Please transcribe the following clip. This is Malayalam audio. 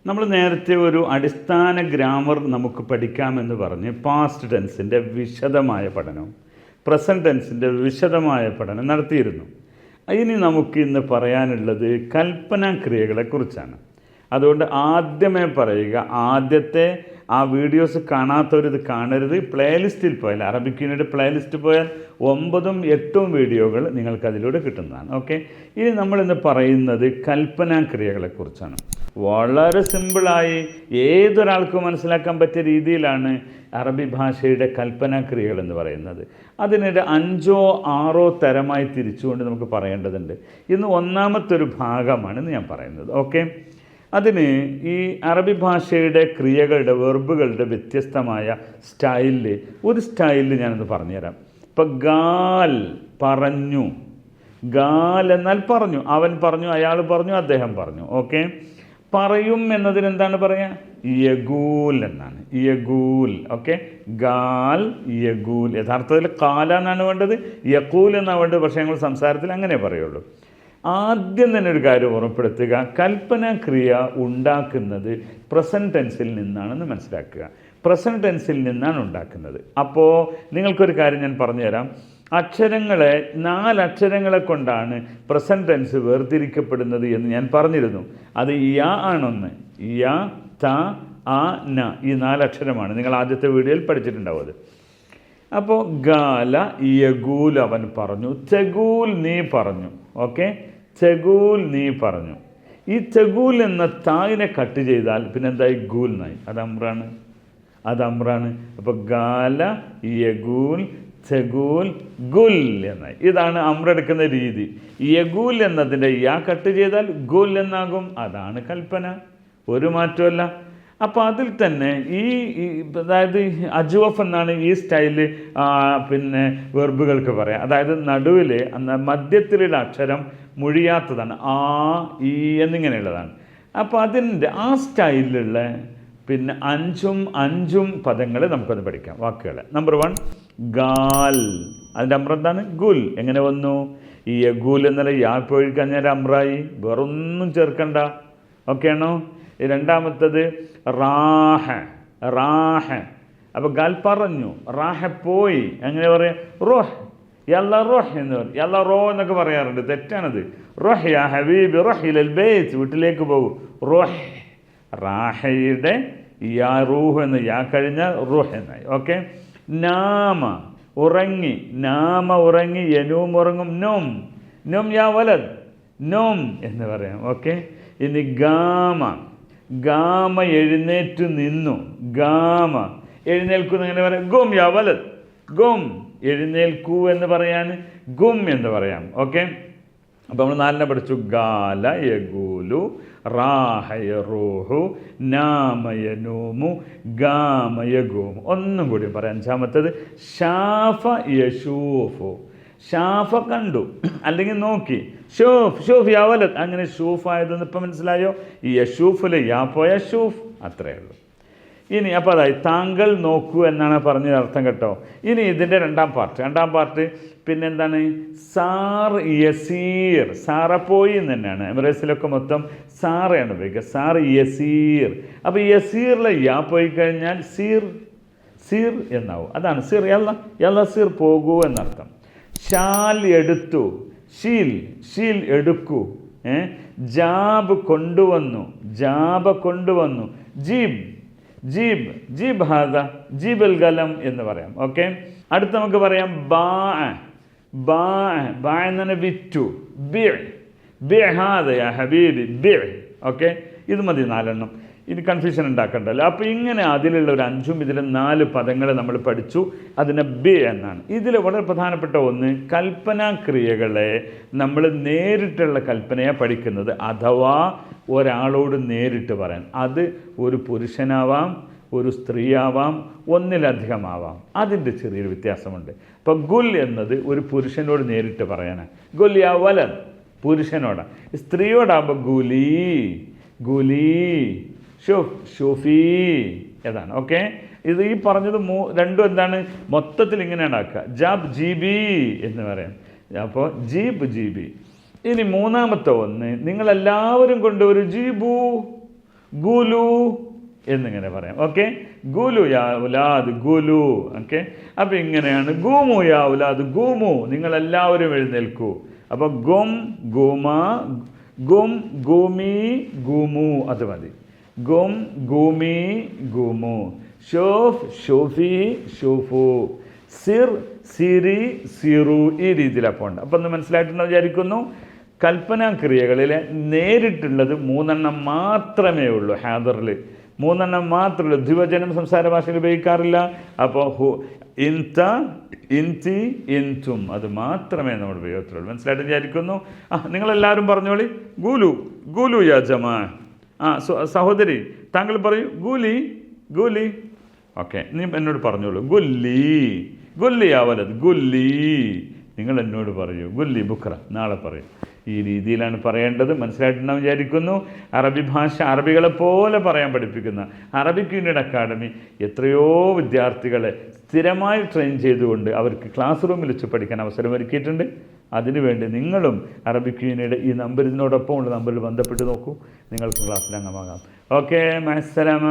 നമ്മൾ നേരത്തെ ഒരു അടിസ്ഥാന ഗ്രാമർ നമുക്ക് പഠിക്കാമെന്ന് പറഞ്ഞ് പാസ്റ്റ് ടെൻസിൻ്റെ വിശദമായ പഠനവും പ്രസൻറ്റ് ടെൻസിൻ്റെ വിശദമായ പഠനം നടത്തിയിരുന്നു. ഇനി നമുക്ക് ഇന്ന് പറയാനുള്ളത് കൽപ്പനാക്രിയകളെക്കുറിച്ചാണ്. അതുകൊണ്ട് ആദ്യമേ പറയുക, ആദ്യത്തെ ആ വീഡിയോസ് കാണാത്തവരിത് കാണരുത്. പ്ലേലിസ്റ്റിൽ പോയാൽ, അറബിക് യൂണിയുടെ പ്ലേലിസ്റ്റ് പോയാൽ 9ഉം 8ഉം വീഡിയോകൾ നിങ്ങൾക്കതിലൂടെ കിട്ടുന്നതാണ്. ഓക്കെ, ഇനി നമ്മളിന്ന് പറയുന്നത് കൽപ്പനാക്രിയകളെക്കുറിച്ചാണ്. വളരെ സിമ്പിളായി ഏതൊരാൾക്കും മനസ്സിലാക്കാൻ പറ്റിയ രീതിയിലാണ് അറബി ഭാഷയുടെ കൽപ്പനാക്രിയകൾ എന്ന് പറയുന്നത്. അതിനൊരു 5ഓ 6ഓ തരമായി തിരിച്ചുകൊണ്ട് നമുക്ക് പറയേണ്ടതുണ്ട്. ഇന്ന് ഒന്നാമത്തെ ഒരു ഭാഗമാണ് ഇന്ന് ഞാൻ പറയുന്നത്. ഓക്കെ, അതിന് ഈ അറബി ഭാഷയുടെ ക്രിയകളുടെ വെർബുകളുടെ വ്യത്യസ്തമായ സ്റ്റൈലിൽ ഒരു സ്റ്റൈലിൽ ഞാനൊന്ന് പറഞ്ഞുതരാം. ഇപ്പം ഗാൽ പറഞ്ഞു, ഗാൽ എന്നാൽ പറഞ്ഞു, അവൻ പറഞ്ഞു, അയാൾ പറഞ്ഞു, അദ്ദേഹം പറഞ്ഞു. ഓക്കെ, പറയും എന്നതിന് എന്താണ് പറയുക? യഗൂൽ എന്നാണ്, യഗൂൽ. ഓക്കെ, ഗാൽ യഗൂൽ. യഥാർത്ഥത്തിൽ കാല എന്നാണ് വേണ്ടത്, യഗൂൽ എന്നാണ് വേണ്ടത്. പക്ഷേ ഞങ്ങൾ സംസാരത്തിൽ അങ്ങനെ പറയുള്ളൂ. ആദ്യം തന്നെ ഒരു കാര്യം ഓർമ്മപ്പെടുത്തുക, കൽപ്പനാക്രിയ ഉണ്ടാക്കുന്നത് പ്രസൻറ്റ് ടെൻസിൽ നിന്നാണെന്ന് മനസ്സിലാക്കുക. പ്രസൻറ്റ് ടെൻസിൽ നിന്നാണ് ഉണ്ടാക്കുന്നത്. അപ്പോൾ നിങ്ങൾക്കൊരു കാര്യം ഞാൻ പറഞ്ഞുതരാം. അക്ഷരങ്ങളെ 4 അക്ഷരങ്ങളെ കൊണ്ടാണ് പ്രസൻറ്റ് ടെൻസ് വേർതിരിക്കപ്പെടുന്നത് എന്ന് ഞാൻ പറഞ്ഞിരുന്നു. അത് യ ആണൊന്ന്, യ, ത, ആ, ന. ഈ 4 അക്ഷരമാണ്. നിങ്ങൾ ആദ്യത്തെ വീഡിയോയിൽ പഠിച്ചിട്ടുണ്ടാവും അത്. അപ്പോൾ ഗാല യഗൂൽ, അവൻ പറഞ്ഞു. തെഗൂൽ, നീ പറഞ്ഞു. ഓക്കെ, തെഗൂൽ, നീ പറഞ്ഞു. ഈ തെഗൂൽ എന്ന തായിനെ കട്ട് ചെയ്താൽ പിന്നെ എന്തായി? ഗൂൽ എന്നായി. അത് അമ്രാണ്, അത് അമ്രാണ്. അപ്പോൾ ഗാല യഗൂൽ തെഗൂൽ ഗുൽ എന്നായി. ഇതാണ് അമ്രെടുക്കുന്ന രീതി. യഗൂൽ എന്നതിൻ്റെ യാ കട്ട് ചെയ്താൽ ഗുൽ എന്നാകും. അതാണ് കൽപ്പന, ഒരു മാറ്റമല്ല. അപ്പോൾ അതിൽ തന്നെ ഈ അതായത് അജുവഫ് എന്നാണ് ഈ സ്റ്റൈല് പിന്നെ വെർബുകൾക്ക് പറയാം. അതായത് നടുവിൽ മധ്യത്തിലുള്ള അക്ഷരം മുഴിയാത്തതാണ്, ആ, ഈ എന്നിങ്ങനെയുള്ളതാണ്. അപ്പോൾ അതിൻ്റെ ആ സ്റ്റൈലിലുള്ള പിന്നെ 5ഉം പദങ്ങൾ നമുക്കൊന്ന് പഠിക്കാം, വാക്കുകൾ. നമ്പർ 1 ഗാൽ. അതിൻ്റെ അമ്ര എന്താണ്? ഗുൽ. എങ്ങനെ വന്നു? ഈ ഗുൽ എന്നല്ല യാ പോയി കഴിഞ്ഞാൽ അമ്രായി, വേറൊന്നും ചേർക്കണ്ട. ഓക്കെ ആണോ? രണ്ടാമത്തത് റാഹ, റാഹ. അപ്പോൾ ഗാൽ പറഞ്ഞു, റാഹ പോയി. എങ്ങനെ പറയാം? റോഹ്, യല്ല റോഹ് എന്ന് പറയും. യല്ല റോ എന്നൊക്കെ പറയാറുണ്ട്, തെറ്റാണത്. റോഹ് യാ ഹബീബ് റോഹ് ഇലൽ ബൈത്ത്, വീട്ടിലേക്ക് പോകും. റോഹ്, റാഹയുടെ യാ റൂഹ് എന്ന് യാ കഴിഞ്ഞാൽ റൂഹ് എന്നായി. ഓക്കെ, നാമ ഉറങ്ങി, നാമ ഉറങ്ങി, യനൂം ഉറങ്ങും, നോം, നോം യാ വലദ്, നോം എന്ന് പറയാം. ഓക്കെ, ഇനി ഗാമ, ഗാമ എഴുന്നേറ്റ് നിന്നു. ഗാമ എഴുന്നേൽക്കുന്നു, എങ്ങനെ പറയാം? ഗും യാ വലദ്, ഗും. എഴുന്നേൽക്കൂ എന്ന് പറയാൻ ഗും എന്ന് പറയാം. ഓക്കെ, അപ്പോൾ നമ്മൾ 4 പഠിച്ചു. ഗാല യഗൂലു, റാഹ യറൂഹു, നാമ യനൂമു, ഗാമ യഗൂമു. ഒന്നും കൂടി പറയാം. 5ാമത്തേത് ഷാഫ യശൂഫു. ഷാഫ കണ്ടു അല്ലെങ്കിൽ നോക്കി. ഷൂഫ്, ഷൂഫ് യാ വലദ്. അങ്ങനെ ഷൂഫ് ആയതെന്ന് ഇപ്പം മനസ്സിലായോ? ഈ യശൂഫിൽ യാ പോയ ഷൂഫ്, അത്രയേ ഉള്ളൂ. ഇനി അപ്പോൾ അതായത് താങ്കൾ നോക്കൂ എന്നാണ് പറഞ്ഞത് അർത്ഥം കേട്ടോ. ഇനി ഇതിൻ്റെ രണ്ടാം പാർട്ട് പിന്നെന്താണ്? സാർ യസീർ. സാറ പോയി എന്ന് തന്നെയാണ്. എമിറേറ്റ്സിലൊക്കെ മൊത്തം സാറയാണ് ഉപയോഗിക്കുക. സാർ യസീർ. അപ്പോൾ യസീറിലെ യാ പോയി കഴിഞ്ഞാൽ സീർ, സീർ എന്നാവും. അതാണ് സീർ. യല്ല സീർ, പോകൂ എന്നർത്ഥം. ഷാൽ എടുത്തു, ഷീൽ, ഷീൽ എടുക്കൂ. ജാബ് കൊണ്ടുവന്നു, ജാബ കൊണ്ടുവന്നു. ജീബ്, ജീബ്, ജീബ് ഹാദ, ജീബൽ ഗലം എന്ന് പറയാം. ഓക്കെ, അടുത്ത് നമുക്ക് പറയാം ബാ, ബാ, ബാ എന്നാണ് വിറ്റു. ബി, ബി ഹാദ യാ ഹബീബി, ബി. ഓക്കെ, ഇത് മതി 4 ഇനി കൺഫ്യൂഷൻ ഉണ്ടാക്കണ്ടല്ലോ. അപ്പോൾ ഇങ്ങനെ അതിലുള്ള ഒരു 5ഉം ഇതിലും 4 പദങ്ങൾ നമ്മൾ പഠിച്ചു. അതിനെ ബി എന്നാണ്. ഇതിൽ വളരെ പ്രധാനപ്പെട്ട ഒന്ന്, കൽപ്പനാക്രിയകളെ നമ്മൾ നേരിട്ടുള്ള കൽപ്പനയാണ് പഠിക്കുന്നത്. അഥവാ ഒരാളോട് നേരിട്ട് പറയാൻ. അത് ഒരു പുരുഷനാവാം, ഒരു സ്ത്രീയാവാം, ഒന്നിലധികമാവാം. അതിൻ്റെ ചെറിയൊരു വ്യത്യാസമുണ്ട്. ഇപ്പോൾ ഗുൽ എന്നത് ഒരു പുരുഷനോട് നേരിട്ട് പറയാനാണ്. ഗുൽ യാ വലദ്, പുരുഷനോടാണ്. സ്ത്രീയോടാകുമ്പോൾ ഗുലി, ഗുലി, ഷുഫ്, ഷുഫി. ഏതാണ്? ഓക്കെ, ഇത് ഈ പറഞ്ഞത് 2 എന്താണ്? മൊത്തത്തിൽ ഇങ്ങനെയാണ് ആക്കുക. ജാബ് ജീബി എന്ന് പറയാം. അപ്പോൾ ജീബ്, ജീബി. ഇനി 3ാമത്തെ ഒന്ന്, നിങ്ങളെല്ലാവരും കൊണ്ടുവരും. ജീബു, ഗുലു എന്നിങ്ങനെ പറയാം. ഓക്കെ, ഗുലു യാ ഉലാദ് ഗുലു. ഓക്കെ, അപ്പോൾ ഇങ്ങനെയാണ്. ഗൂമു യാ ഉലാദ് ഗൂമു, നിങ്ങളെല്ലാവരും എഴുന്നേൽക്കൂ. അപ്പോൾ ഗും ഗുമ, ഗും ഗൂമി ഗൂമു, അത് മതി. ഗും ഗൂമി ഗൂമു. ഷോഫ് ഷോഫി ഷൂഫു. സിർ സിരി സിറു. ഈ രീതിയിലാണ് പോകേണ്ടത്. അപ്പം ഒന്ന് മനസ്സിലായിട്ടുണ്ടെന്ന് വിചാരിക്കുന്നു. കൽപ്പനാക്രിയകളിൽ നേരിട്ടുള്ളത് 3 മാത്രമേ ഉള്ളൂ. ഹാദറിൽ 3 മാത്രമേ ഉള്ളൂ. ദ്വിവചനം സംസാര ഭാഷയിൽ ഉപയോഗിക്കാറില്ല. അപ്പോൾ ഇൻത ഇൻതി ഇൻതും, അത് മാത്രമേ നമ്മൾ ഉപയോഗത്തിലുള്ളൂ. മനസ്സിലായിട്ട് വിചാരിക്കുന്നു. നിങ്ങളെല്ലാവരും പറഞ്ഞോളി. ഗുലു ഗുലു യാ ജമാ. സഹോദരി താങ്കൾ പറയൂ ഗുലി ഗുലി. ഓക്കെ, നീ എന്നോട് പറഞ്ഞോളൂ. ഗുല്ലി ഗുല്ലി ആവലത് ഗുല്ലി. നിങ്ങൾ എന്നോട് പറയൂ ഗുല്ലി ബുക്ര, നാളെ പറയും. ഈ രീതിയിലാണ് പറയേണ്ടത്. മനസ്സിലായിട്ടുണ്ടെന്ന് വിചാരിക്കുന്നു. അറബി ഭാഷ അറബികളെ പോലെ പറയാൻ പഠിപ്പിക്കുന്ന അറബിക് യൂണിയൻ അക്കാഡമി എത്രയോ വിദ്യാർത്ഥികളെ സ്ഥിരമായി ട്രെയിൻ ചെയ്തുകൊണ്ട് അവർക്ക് ക്ലാസ് റൂമിൽ വെച്ച് പഠിക്കാൻ അവസരമൊരുക്കിയിട്ടുണ്ട്. അതിനുവേണ്ടി നിങ്ങളും അറബിക് യൂണിയയുടെ ഈ നമ്പർ, ഇതിനോടൊപ്പം ഉള്ള നമ്പറിൽ ബന്ധപ്പെട്ട് നോക്കൂ. നിങ്ങൾക്ക് ക്ലാസ്സിൽ അംഗമാകാം. ഓക്കെ, മഅസ്സലാമ.